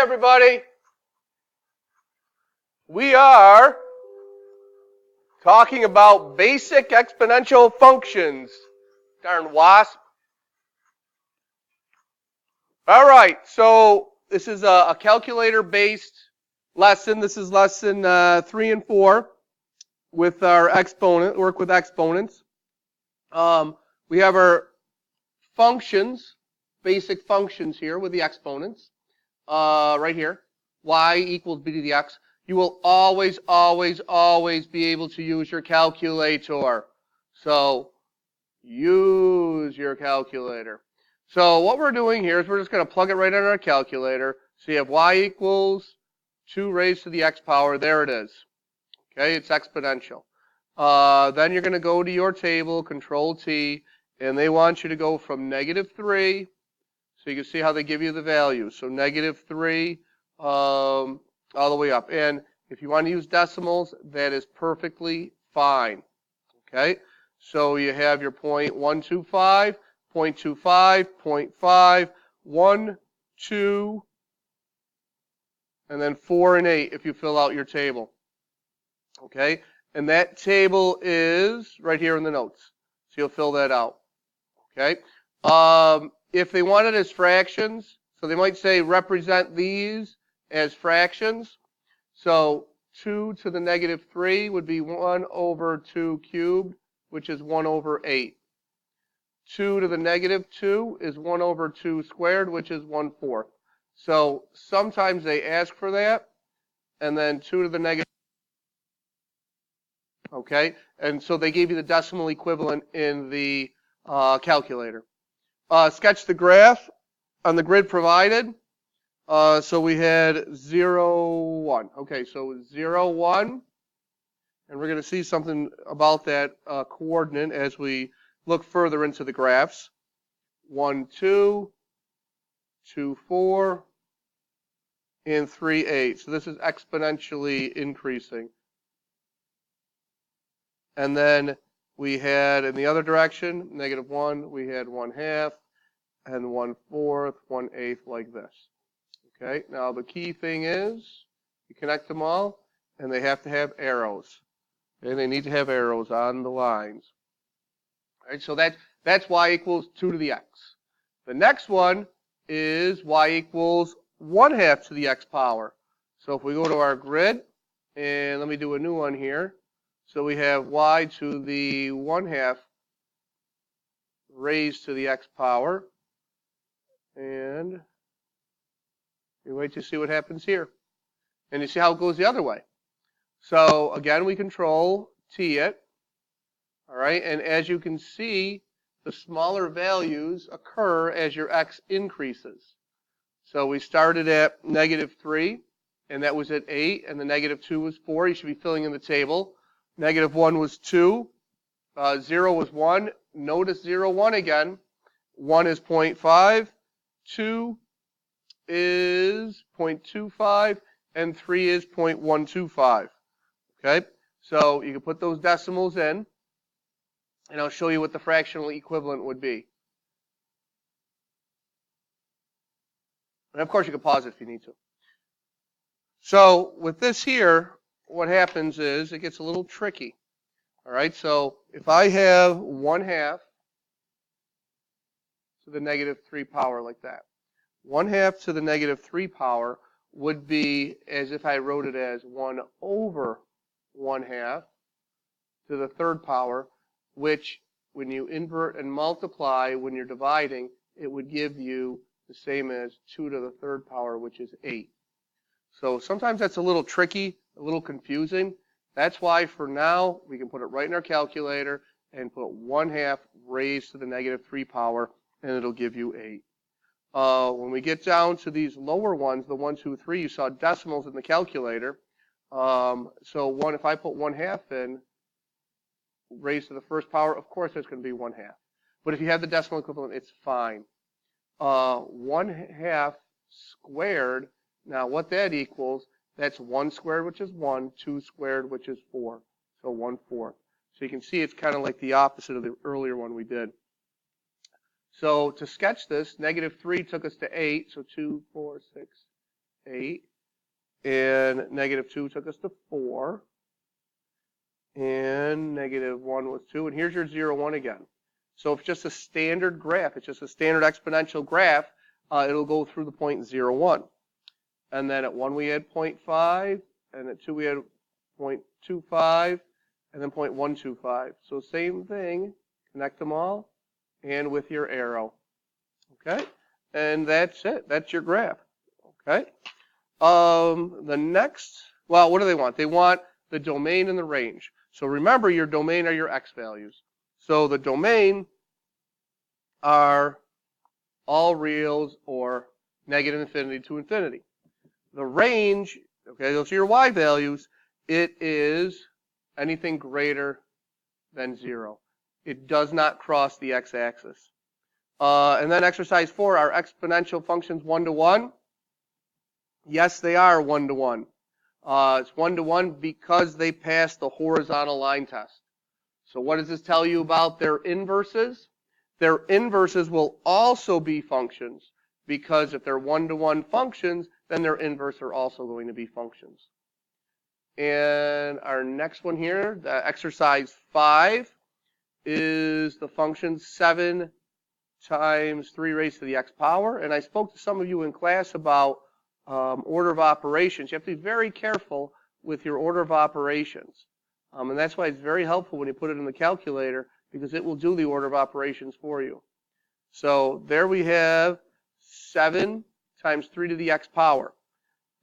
everybody. We are talking about basic exponential functions. Darn wasp. All right, so this is a calculator-based lesson. This is lesson 3 and 4 with our exponent, work with exponents. We have our functions, basic functions here with the exponents, right here. Y equals b to the x. You will always be able to use your calculator. So use your calculator. So what we're doing here is we're just going to plug it right in our calculator. So you have y equals 2 raised to the x power. There it is. Okay, it's exponential. Then you're going to go to your table, Control T, and they want you to go from -3. So you can see how they give you the values. So -3 all the way up. And if you want to use decimals, that is perfectly fine. Okay? So you have your 0.125, 0.25, 0.5, 1, 2, and then 4 and 8 if you fill out your table. Okay? And that table is right here in the notes. So you'll fill that out. Okay? If they want it as fractions, so they might say represent these as fractions. So 2 to the -3 would be 1 over 2 cubed, which is 1 over 8. 2 to the -2 is 1 over 2 squared, which is 1/4. So sometimes they ask for that, and then 2 to the negative. Okay, and so they gave you the decimal equivalent in the calculator. Sketch the graph on the grid provided. So we had 0, 1. Okay, so 0, 1. And we're going to see something about that coordinate as we look further into the graphs. 1, 2, 2, 4, and 3, 8. So this is exponentially increasing. And then we had, in the other direction, -1, we had 1/2, and 1/4, 1/8, like this. Okay, now the key thing is, you connect them all, and they have to have arrows. Okay, they need to have arrows on the lines. All right, so that's y equals 2 to the x. The next one is y equals 1/2 to the x power. So if we go to our grid, and let me do a new one here. So we have y to the 1/2 raised to the x power. And you wait to see what happens here. And you see how it goes the other way. So again, we Control T it. All right, and as you can see, the smaller values occur as your x increases. So we started at -3, and that was at 8, and the -2 was 4. You should be filling in the table. -1 was 2. 0 was 1. Notice 0, 1 again. 1 is 0.5. 2 is 0.25, and 3 is 0.125. Okay? So you can put those decimals in, and I'll show you what the fractional equivalent would be. And of course, you can pause it if you need to. So with this here, what happens is it gets a little tricky. All right? So if I have 1/2 to the -3 power like that, 1/2 to the -3 power would be as if I wrote it as 1 over 1/2 to the 3rd power, which when you invert and multiply when you're dividing, it would give you the same as 2 to the 3rd power, which is 8. So sometimes that's a little tricky, a little confusing. That's why for now we can put it right in our calculator and put 1/2 raised to the -3 power, and it'll give you 8. When we get down to these lower ones, the 1, 2, 3, you saw decimals in the calculator. So if I put 1/2 in, raised to the 1st power, of course that's going to be 1/2. But if you have the decimal equivalent, it's fine. 1/2 squared, now what that equals, that's 1 squared, which is 1, 2 squared, which is 4. So 1/4. So you can see it's kind of like the opposite of the earlier one we did. So to sketch this, -3 took us to 8, so 2, 4, 6, 8. And negative 2 took us to 4. And negative 1 was 2. And here's your 0, 1 again. So if it's just a standard graph, it's just a standard exponential graph, it'll go through the point 0, 1. And then at 1 we had 0.5, and at 2 we had 0.25, and then 0.125. So same thing, connect them all, and with your arrow. Okay? And that's it. That's your graph. Okay? The next, well, what do they want? They want the domain and the range. So remember, your domain are your x values. So the domain are all reals or negative infinity to infinity. The range, okay, those are your y values. It is anything greater than 0. It does not cross the x-axis. And then exercise 4, are exponential functions 1-to-1? Yes, they are 1-to-1. It's 1-to-1 because they pass the horizontal line test. So what does this tell you about their inverses? Their inverses will also be functions, because if they're 1-to-1 functions, then their inverse are also going to be functions. And our next one here, the exercise 5, is the function 7 times 3 raised to the x power. And I spoke to some of you in class about order of operations. You have to be very careful with your order of operations. And that's why it's very helpful when you put it in the calculator, because it will do the order of operations for you. So there we have 7 times 3 to the x power.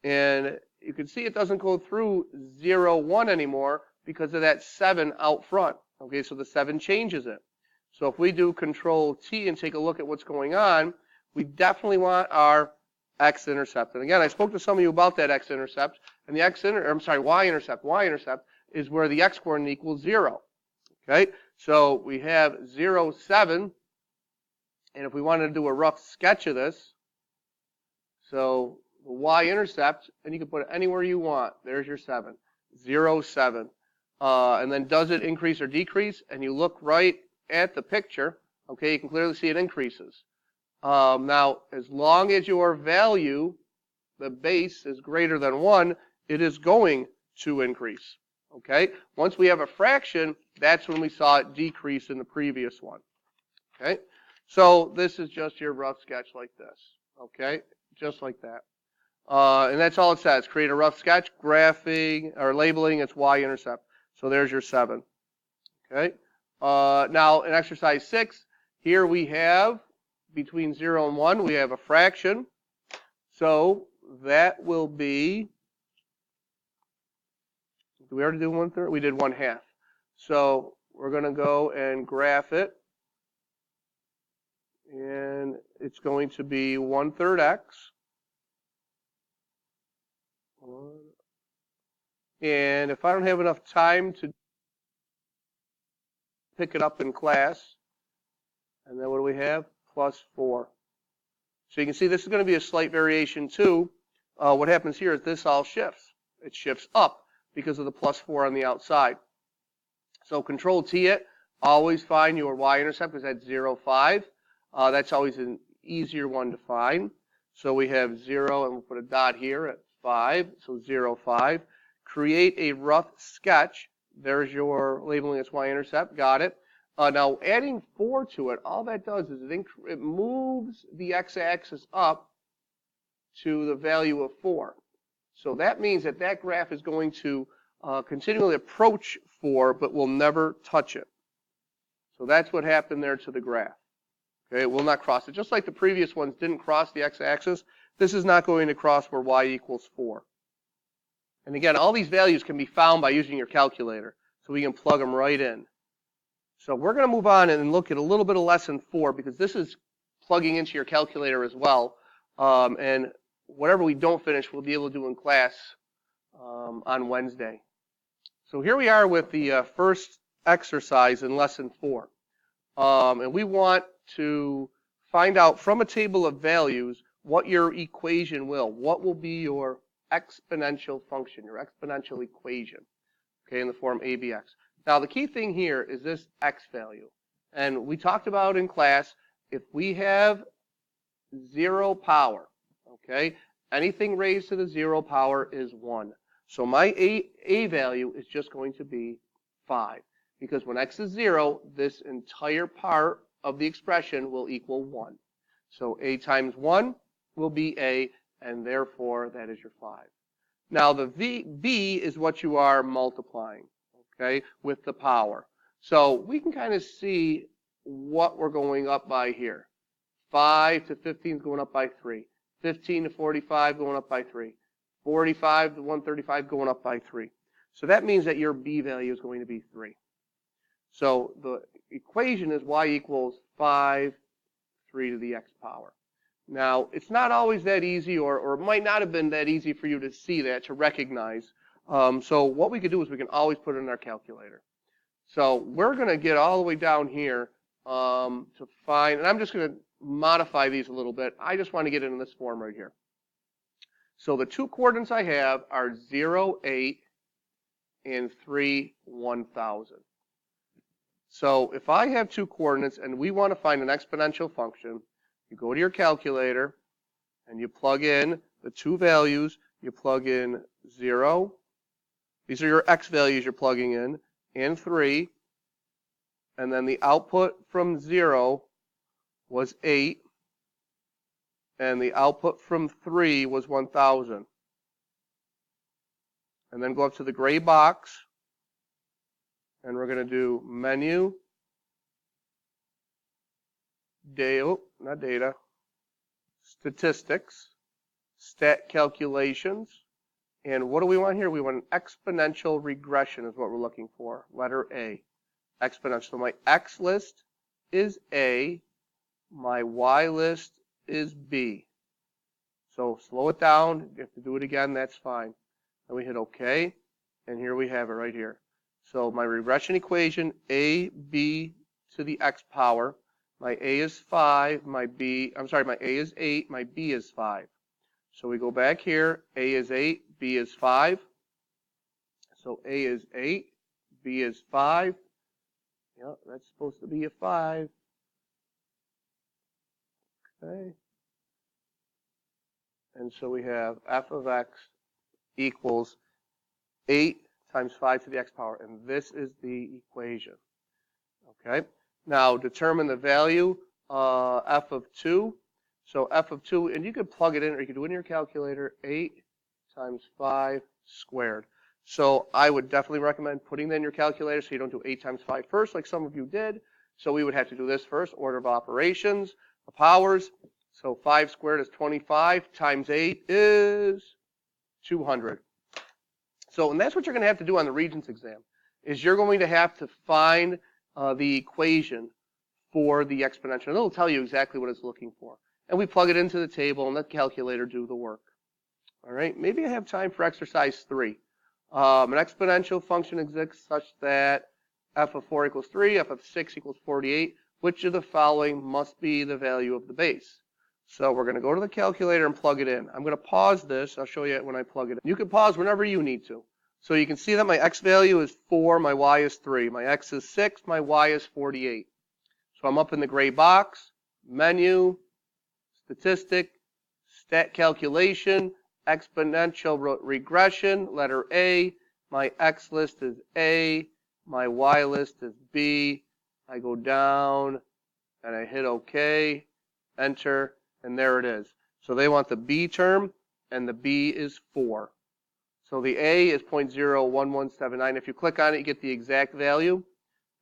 And you can see it doesn't go through 0, 1 anymore because of that 7 out front. Okay, so the 7 changes it. So if we do Control T and take a look at what's going on, we definitely want our x-intercept. And again, I spoke to some of you about that x-intercept, and the y-intercept. Y-intercept is where the x-coordinate equals 0. Okay, so we have 0, 7, and if we wanted to do a rough sketch of this, so the y-intercept, and you can put it anywhere you want. There's your 7, 0, 7. And then does it increase or decrease? And you look right at the picture, okay, you can clearly see it increases. Now, as long as your value, the base, is greater than 1, it is going to increase. Okay? Once we have a fraction, that's when we saw it decrease in the previous one. Okay? So this is just your rough sketch like this. Okay? Just like that. And that's all it says. Create a rough sketch, graphing, or labeling its y-intercept. So there's your 7. Okay? Now, in exercise 6, here we have, between 0 and 1, we have a fraction. So that will be, did we already do 1/3? We did 1/2. So we're going to go and graph it. And it's going to be 1/3 x. And if I don't have enough time to pick it up in class, and then what do we have? Plus 4. So you can see this is going to be a slight variation too. What happens here is this all shifts. It shifts up because of the plus 4 on the outside. So Control T it, always find your y-intercept because that's 0, 5. That's always an easier one to find. So we have 0, and we'll put a dot here at 5, so 0, 5. Create a rough sketch. There's your labeling its y-intercept. Got it. Now, adding 4 to it, all that does is it moves the x-axis up to the value of 4. So that means that that graph is going to continually approach 4, but will never touch it. So that's what happened there to the graph. Okay, it will not cross it. Just like the previous ones didn't cross the x-axis, this is not going to cross where y equals 4. And again, all these values can be found by using your calculator. So we can plug them right in. So we're going to move on and look at a little bit of lesson 4, because this is plugging into your calculator as well. And whatever we don't finish, we'll be able to do in class on Wednesday. So here we are with the first exercise in lesson 4. And we want to find out from a table of values what your equation will. What will be your exponential function, your exponential equation, okay, in the form ABX. Now, the key thing here is this x value. And we talked about in class, if we have 0 power, okay, Anything raised to the 0 power is 1. So my a value is just going to be 5. Because when x is 0, this entire part of the expression will equal 1. So a times 1 will be a, and therefore that is your 5. Now the b is what you are multiplying, okay, with the power. So we can kind of see what we're going up by here. 5 to 15 is going up by 3. 15 to 45 going up by 3. 45 to 135 going up by 3. So that means that your b value is going to be 3. So the equation is y equals 5, 3 to the x power. Now, it's not always that easy, or it might not have been that easy for you to see that, to recognize. So what we could do is we can always put it in our calculator. So we're going to get all the way down here to find, and I'm just going to modify these a little bit. I just want to get it in this form right here. So the two coordinates I have are 0, 8, and 3, 1,000. So if I have two coordinates and we want to find an exponential function, you go to your calculator and you plug in the two values. You plug in 0. These are your x values you're plugging in, and 3. And then the output from 0 was 8. And the output from 3 was 1,000. And then go up to the gray box. And we're going to do menu, data, statistics, stat calculations. And what do we want here? We want an exponential regression is what we're looking for. Letter A, exponential. So my x list is A, my y list is B. So slow it down. If you have to do it again, that's fine. And we hit OK. And here we have it right here. So my regression equation, a, b to the x power. My a is 5, my a is 8, my b is 5. So we go back here, a is 8, b is 5. So a is 8, b is 5. Yeah, that's supposed to be a 5. Okay. And so we have f of x equals 8 times 5 to the x power, and this is the equation. Okay. Now determine the value f of 2. So f of 2, and you could plug it in, or you could do it in your calculator. 8 times 5 squared. So I would definitely recommend putting that in your calculator so you don't do 8 times 5 first, like some of you did. So we would have to do this first, order of operations, the powers. So 5 squared is 25 times 8 is 200. So, and that's what you're going to have to do on the Regents exam, is you're going to have to find the equation for the exponential. And it'll tell you exactly what it's looking for. And we plug it into the table and let the calculator do the work. All right, maybe I have time for exercise 3. An exponential function exists such that f of 4 equals 3, f of 6 equals 48. Which of the following must be the value of the base? So we're going to go to the calculator and plug it in. I'm going to pause this. I'll show you when I plug it in. You can pause whenever you need to. So you can see that my x value is 4, my y is 3. My x is 6, my y is 48. So I'm up in the gray box, menu, statistic, stat calculation, exponential regression, letter A. My x list is A, my y list is B. I go down and I hit OK, enter, and there it is. So they want the B term, and the B is 4. So the A is 0.01179. If you click on it, you get the exact value,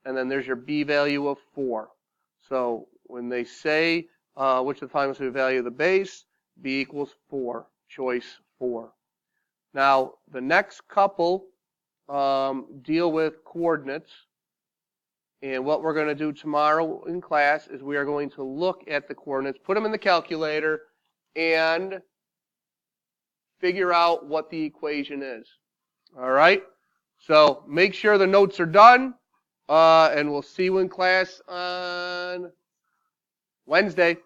and then there's your B value of 4. So when they say which of the following must be the value of the base, B equals 4, choice 4. Now the next couple deal with coordinates. And what we're going to do tomorrow in class is we are going to look at the coordinates, put them in the calculator, and figure out what the equation is. All right? So make sure the notes are done, and we'll see you in class on Wednesday.